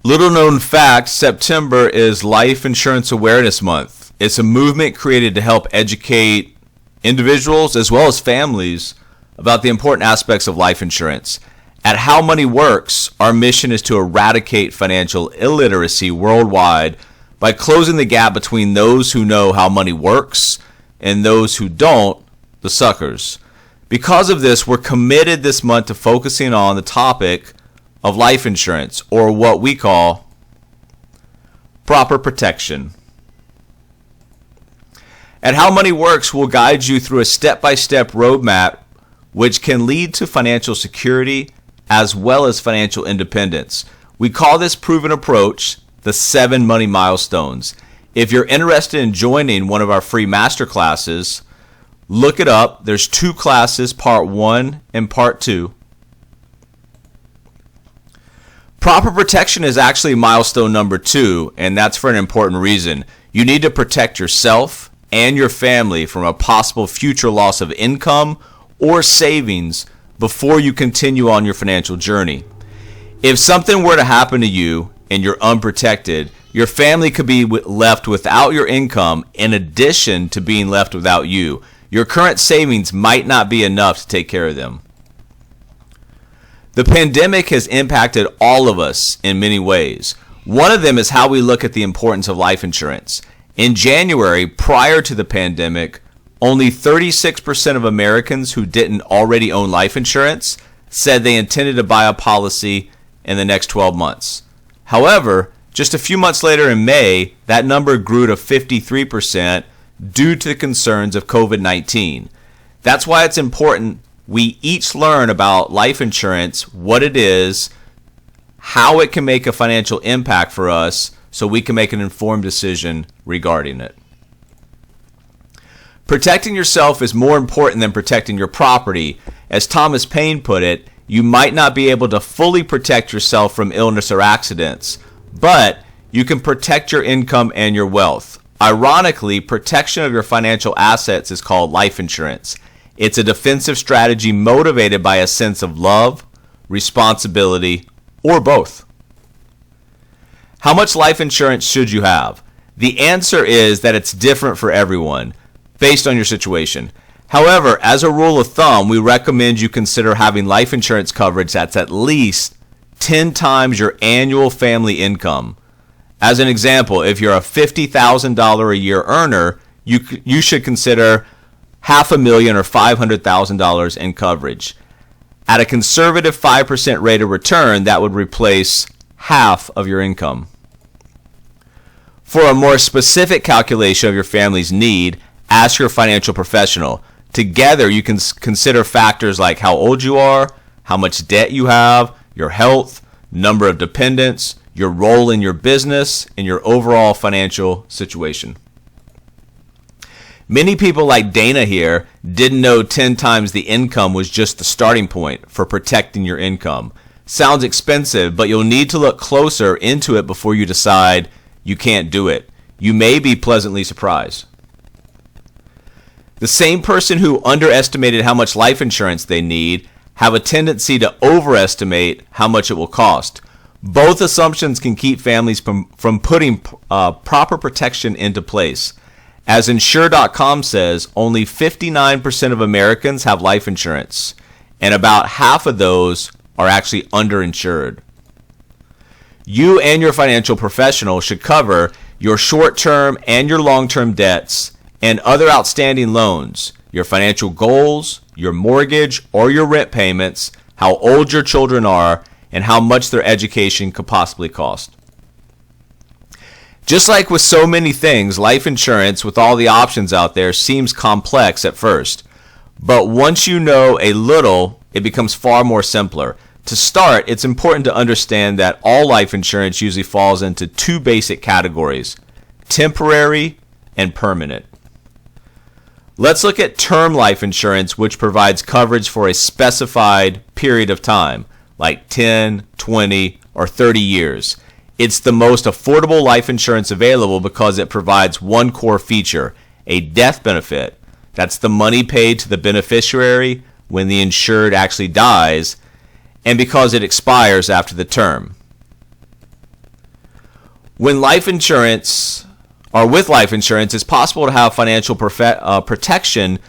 Little known fact, September is Life Insurance Awareness Month. It's a movement created to help educate individuals as well as families about the important aspects of life insurance. At How Money Works, our mission is to eradicate financial illiteracy worldwide by closing the gap between those who know how money works and those who don't, the suckers. Because of this, we're committed this month to focusing on the topic of life insurance, or what we call proper protection. At How Money Works, we'll guide you through a step-by-step roadmap which can lead to financial security as well as financial independence. We call this proven approach the 7 money milestones. If you're interested in joining one of our free masterclasses, look it up. There's 2 classes, part 1 and part 2. Proper protection is actually milestone number 2, and that's for an important reason. You need to protect yourself and your family from a possible future loss of income or savings before you continue on your financial journey. If something were to happen to you and you're unprotected, your family could be left without your income in addition to being left without you. Your current savings might not be enough to take care of them. The pandemic has impacted all of us in many ways. One of them is how we look at the importance of life insurance. In January, prior to the pandemic, only 36% of Americans who didn't already own life insurance said they intended to buy a policy in the next 12 months. However, just a few months later in May, that number grew to 53% due to the concerns of COVID-19. That's why it's important we each learn about life insurance, what it is, how it can make a financial impact for us, so we can make an informed decision regarding it. Protecting yourself is more important than protecting your property. As Thomas Paine put it, you might not be able to fully protect yourself from illness or accidents, but you can protect your income and your wealth. Ironically, protection of your financial assets is called life insurance. It's a defensive strategy motivated by a sense of love, responsibility, or both. How much life insurance should you have? The answer is that it's different for everyone, based on your situation. However, as a rule of thumb, we recommend you consider having life insurance coverage that's at least 10 times your annual family income. As an example, if you're a $50,000 a year earner, you should consider $500,000 or $500,000 in coverage. At a conservative 5% rate of return, that would replace half of your income. For a more specific calculation of your family's need, ask your financial professional. Together, you can consider factors like how old you are, how much debt you have, your health, number of dependents, your role in your business, and your overall financial situation. Many people like Dana here didn't know 10 times the income was just the starting point for protecting your income. Sounds expensive, but you'll need to look closer into it before you decide you can't do it. You may be pleasantly surprised. The same person who underestimated how much life insurance they need have a tendency to overestimate how much it will cost. Both assumptions can keep families from putting proper protection into place. As Insure.com says, only 59% of Americans have life insurance, and about half of those are actually underinsured. You and your financial professional should cover your short-term and your long-term debts and other outstanding loans, your financial goals, your mortgage or your rent payments, how old your children are, and how much their education could possibly cost. Just like with so many things, life insurance, with all the options out there, seems complex at first. But once you know a little, it becomes far more simpler. To start, it's important to understand that all life insurance usually falls into 2 basic categories: temporary and permanent. Let's look at term life insurance, which provides coverage for a specified period of time, like 10, 20, or 30 years. It's the most affordable life insurance available because it provides one core feature, a death benefit. That's the money paid to the beneficiary when the insured actually dies, and because it expires after the term. With life insurance, it's possible to have financial protection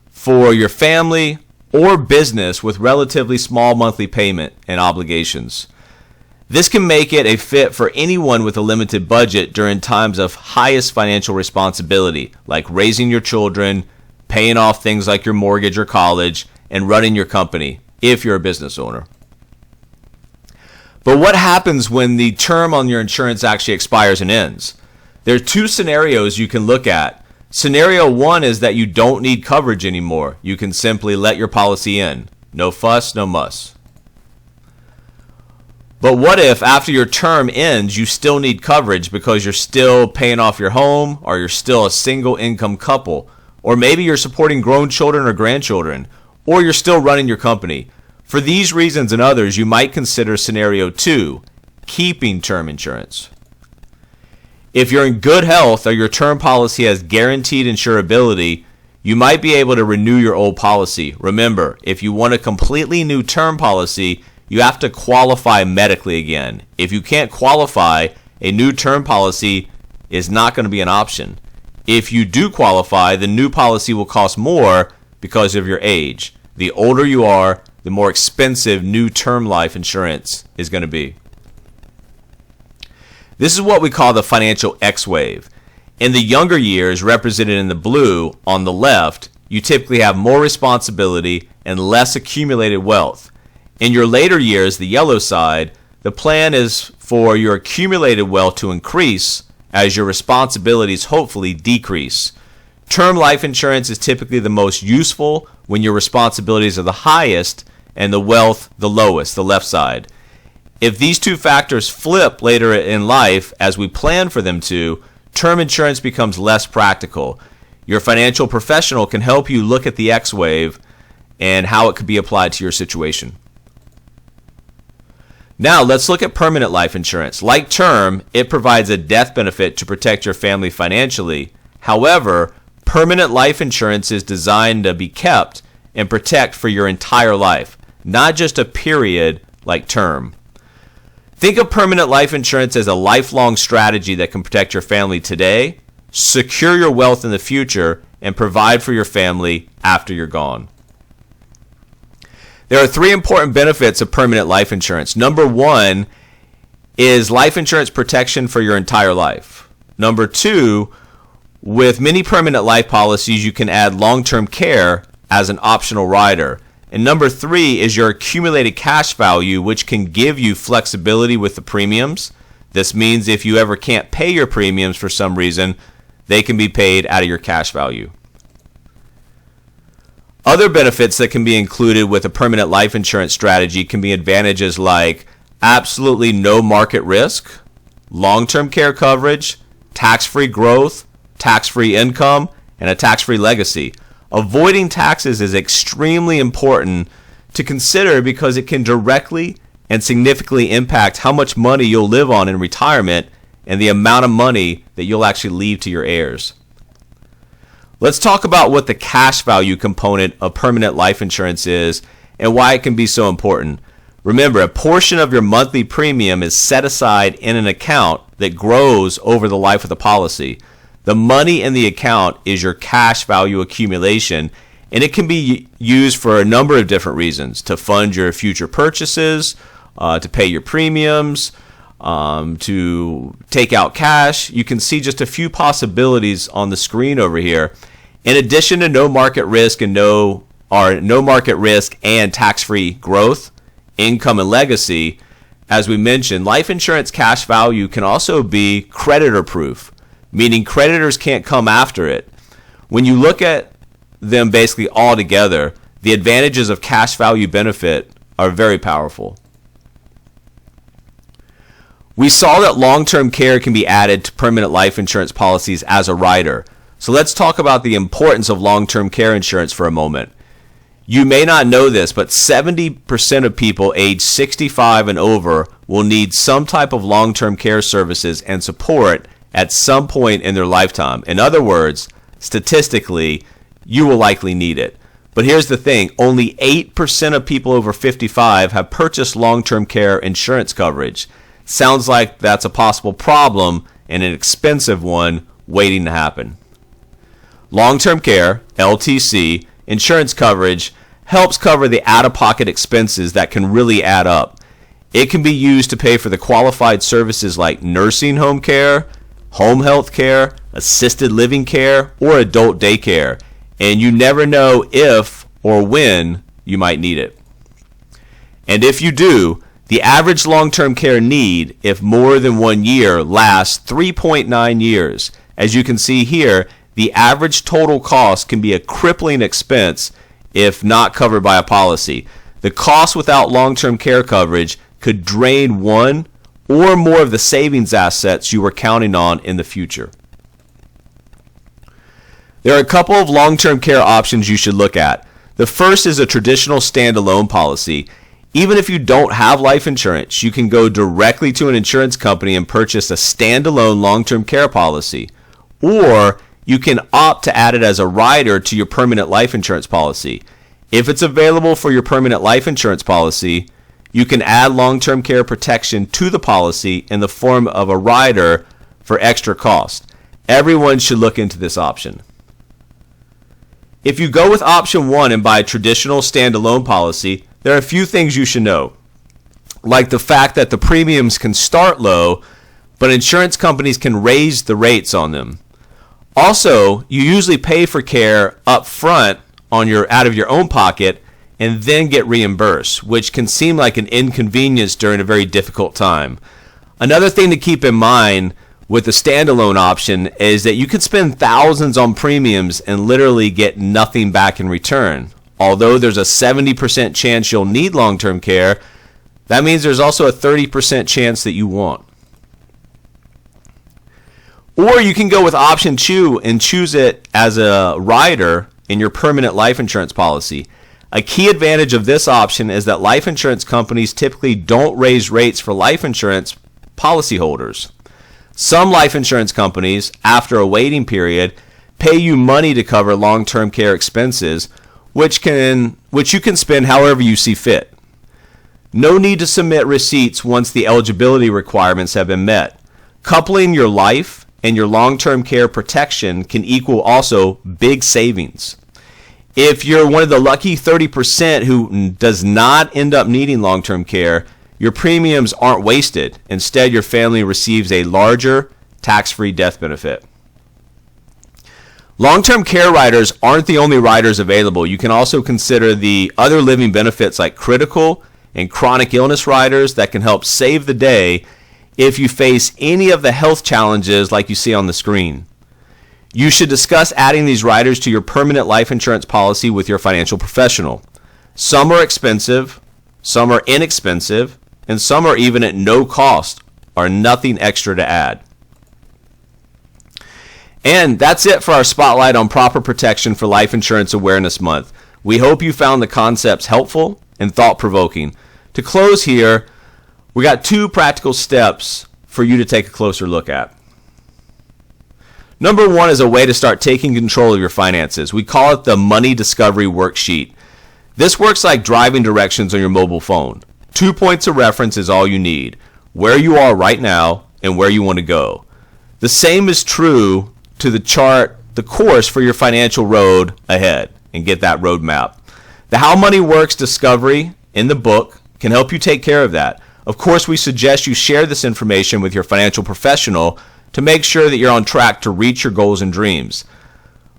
for your family or business with relatively small monthly payment and obligations. This can make it a fit for anyone with a limited budget during times of highest financial responsibility, like raising your children, paying off things like your mortgage or college, and running your company, if you're a business owner. But what happens when the term on your insurance actually expires and ends? There are two scenarios you can look at. Scenario one is that you don't need coverage anymore. You can simply let your policy end. No fuss, no muss. But what if after your term ends, you still need coverage because you're still paying off your home, or you're still a single income couple, or maybe you're supporting grown children or grandchildren, or you're still running your company? For these reasons and others, you might consider scenario two, keeping term insurance. If you're in good health or your term policy has guaranteed insurability, you might be able to renew your old policy. Remember, if you want a completely new term policy, you have to qualify medically again. If you can't qualify, a new term policy is not going to be an option. If you do qualify, the new policy will cost more because of your age. The older you are, the more expensive new term life insurance is going to be. This is what we call the financial X-wave. In the younger years, represented in the blue on the left, you typically have more responsibility and less accumulated wealth. In your later years, the yellow side, the plan is for your accumulated wealth to increase as your responsibilities hopefully decrease. Term life insurance is typically the most useful when your responsibilities are the highest and the wealth the lowest, the left side. If these two factors flip later in life as we plan for them to, term insurance becomes less practical. Your financial professional can help you look at the X-wave and how it could be applied to your situation. Now let's look at permanent life insurance. Like term, it provides a death benefit to protect your family financially. However, permanent life insurance is designed to be kept and protect for your entire life, not just a period like term. Think of permanent life insurance as a lifelong strategy that can protect your family today, secure your wealth in the future, and provide for your family after you're gone. There are three important benefits of permanent life insurance. Number one is life insurance protection for your entire life. Number two, with many permanent life policies, you can add long-term care as an optional rider. And number three is your accumulated cash value, which can give you flexibility with the premiums. This means if you ever can't pay your premiums for some reason, they can be paid out of your cash value. Other benefits that can be included with a permanent life insurance strategy can be advantages like absolutely no market risk, long-term care coverage, tax-free growth, tax-free income, and a tax-free legacy. Avoiding taxes is extremely important to consider because it can directly and significantly impact how much money you'll live on in retirement and the amount of money that you'll actually leave to your heirs. Let's talk about what the cash value component of permanent life insurance is and why it can be so important. Remember, a portion of your monthly premium is set aside in an account that grows over the life of the policy. The money in the account is your cash value accumulation, and it can be used for a number of different reasons: to fund your future purchases, to pay your premiums, to take out cash. You can see just a few possibilities on the screen over here. In addition to no market risk and tax-free growth, income, and legacy, as we mentioned, life insurance cash value can also be creditor-proof, meaning creditors can't come after it. When you look at them basically all together, the advantages of cash value benefit are very powerful. We saw that long-term care can be added to permanent life insurance policies as a rider. So let's talk about the importance of long-term care insurance for a moment. You may not know this, but 70% of people age 65 and over will need some type of long-term care services and support at some point in their lifetime. In other words, statistically, you will likely need it. But here's the thing, only 8% of people over 55 have purchased long-term care insurance coverage. Sounds like that's a possible problem and an expensive one waiting to happen. Long-term care, LTC, insurance coverage helps cover the out-of-pocket expenses that can really add up. It can be used to pay for the qualified services like nursing home care, home health care, assisted living care, or adult daycare, and you never know if or when you might need it. And if you do, the average long-term care need, if more than 1 year, lasts 3.9 years. As you can see here, the average total cost can be a crippling expense if not covered by a policy. The cost without long-term care coverage could drain one or more of the savings assets you were counting on in the future. There are a couple of long-term care options you should look at. The first is a traditional standalone policy. Even if you don't have life insurance, you can go directly to an insurance company and purchase a standalone long-term care policy. Or you can opt to add it as a rider to your permanent life insurance policy. If it's available for your permanent life insurance policy, you can add long-term care protection to the policy in the form of a rider for extra cost. Everyone should look into this option. If you go with option 1 and buy a traditional standalone policy, there are a few things you should know, like the fact that the premiums can start low, but insurance companies can raise the rates on them. Also, you usually pay for care up front out of your own pocket and then get reimbursed, which can seem like an inconvenience during a very difficult time. Another thing to keep in mind with the standalone option is that you could spend thousands on premiums and literally get nothing back in return. Although there's a 70% chance you'll need long-term care, that means there's also a 30% chance that you won't. Or you can go with option 2 and choose it as a rider in your permanent life insurance policy. A key advantage of this option is that life insurance companies typically don't raise rates for life insurance policyholders. Some life insurance companies, after a waiting period, pay you money to cover long-term care expenses, which you can spend however you see fit. No need to submit receipts once the eligibility requirements have been met. Coupling your life and your long-term care protection can equal also big savings. If you're one of the lucky 30% who does not end up needing long-term care, your premiums aren't wasted. Instead, your family receives a larger tax-free death benefit. Long-term care riders aren't the only riders available. You can also consider the other living benefits like critical and chronic illness riders that can help save the day if you face any of the health challenges like you see on the screen. You should discuss adding these riders to your permanent life insurance policy with your financial professional. Some are expensive, some are inexpensive, and some are even at no cost or nothing extra to add. And that's it for our spotlight on proper protection for Life Insurance Awareness Month. We hope you found the concepts helpful and thought-provoking. To close here, we got 2 practical steps for you to take a closer look at. Number 1 is a way to start taking control of your finances. We call it the Money Discovery Worksheet. This works like driving directions on your mobile phone. 2 points of reference is all you need: where you are right now and where you want to go. The same is true to the course for your financial road ahead, and get that roadmap. The How Money Works discovery in the book can help you take care of that. Of course, we suggest you share this information with your financial professional to make sure that you're on track to reach your goals and dreams.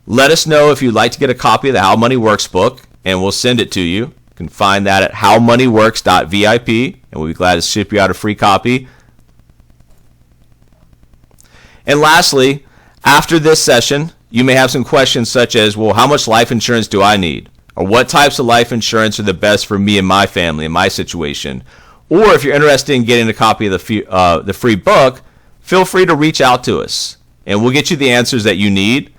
Let us know if you'd like to get a copy of the How Money Works book, and we'll send it to you. You can find that at howmoneyworks.vip, and we'll be glad to ship you out a free copy. And lastly, after this session, you may have some questions such as, well, how much life insurance do I need? Or what types of life insurance are the best for me and my family and my situation? Or if you're interested in getting a copy of the free book, feel free to reach out to us, and we'll get you the answers that you need.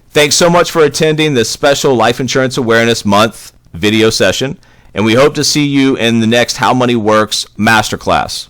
Thanks so much for attending this special Life Insurance Awareness Month video session, and we hope to see you in the next How Money Works Masterclass.